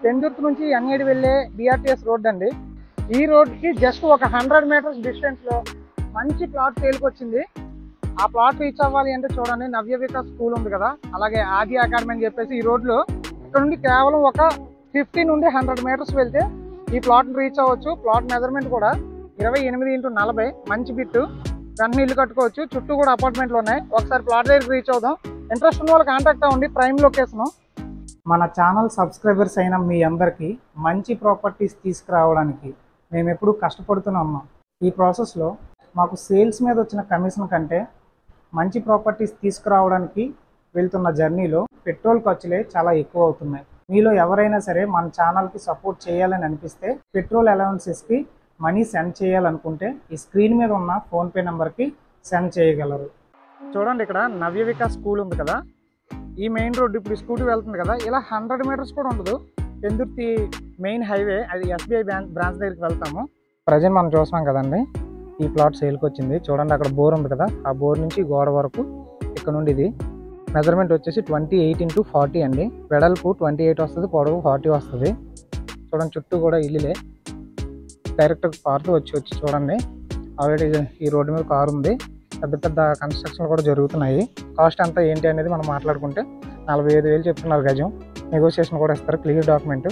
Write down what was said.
పెందుర్తి నుంచి ఎన్ఏడి వెళ్ళే BRTS road అండి. ఈ రోడ్కి జస్ట్ ఒక 100 మీటర్స్ డిస్టెన్స్లో మంచి ప్లాట్ సేల్కి వచ్చింది. ఆ ప్లాట్ రీచ్ అవ్వాలి అంటే చూడండి, నవ్య వికాస్ స్కూల్ ఉంది కదా, అలాగే ఆది అకాడమీ అని చెప్పేసి ఈ రోడ్లో ఇక్కడ నుండి కేవలం ఒక 50 నుండి 100 మీటర్స్ వెళ్తే ఈ ప్లాట్ని రీచ్ అవ్వచ్చు. ప్లాట్ మెజర్మెంట్ కూడా 28x40 మంచి బిట్టు. వెంటనే ఇల్లు కట్టుకోవచ్చు. చుట్టూ కూడా అపార్ట్మెంట్లు ఉన్నాయి. ఒకసారి ప్లాట్ దగ్గరికి రీచ్ అవుదాం. ఇంట్రెస్ట్ ఉన్న వాళ్ళు కాంటాక్ట్ అవ్వండి. Prime location. మన ఛానల్ సబ్స్క్రైబర్స్ అయిన మీ అందరికీ మంచి ప్రాపర్టీస్ తీసుకురావడానికి మేము ఎప్పుడూ కష్టపడుతూనే ఉన్నాం. ఈ ప్రాసెస్లో మాకు సేల్స్ మీద వచ్చిన కమిషన్ కంటే మంచి ప్రాపర్టీస్ తీసుకురావడానికి వెళ్తున్న జర్నీలో పెట్రోల్ ఖర్చులే చాలా ఎక్కువ అవుతున్నాయి. మీలో ఎవరైనా సరే మన ఛానల్కి సపోర్ట్ చేయాలని అనిపిస్తే పెట్రోల్ అలవెన్సెస్కి మనీ సెండ్ చేయాలనుకుంటే ఈ స్క్రీన్ మీద ఉన్న ఫోన్పే నెంబర్కి సెండ్ చేయగలరు. చూడండి, ఇక్కడ నవ్య వికాస్ స్కూల్ ఉంది కదా, ఈ మెయిన్ రోడ్డు ఇప్పుడు స్కూటీ వెళ్తుంది కదా, ఇలా 100 మీటర్స్ కూడా ఉండదు. పెందుర్తి మెయిన్ హైవే, అది ఎస్బీఐ బ్రాంచ్ దగ్గరికి వెళ్తాము. ప్రజెంట్ మనం చూస్తున్నాం కదండి, ఈ ప్లాట్ సేల్కి వచ్చింది. చూడండి, అక్కడ బోర్ ఉంది కదా, ఆ బోర్ నుంచి గోడ వరకు ఇక్కడ నుండి ఇది మెజర్మెంట్ వచ్చేసి 28x40 అండి. వెడల్పు 28 వస్తుంది, పొడవు 40 వస్తుంది. చూడండి, చుట్టూ కూడా ఇల్లులే. డైరెక్ట్ కార్తో వచ్చి చూడండి, ఆల్రెడీ ఈ రోడ్డు మీద కారు ఉంది. పెద్ద పెద్ద కన్స్ట్రక్షన్లు కూడా జరుగుతున్నాయి. కాస్ట్ అంతా ఏంటి అనేది మనం మాట్లాడుకుంటే 45,000 చెప్తున్నారు గజం. నెగోషియేషన్ కూడా ఇస్తారు, క్లియర్ డాక్యుమెంట్.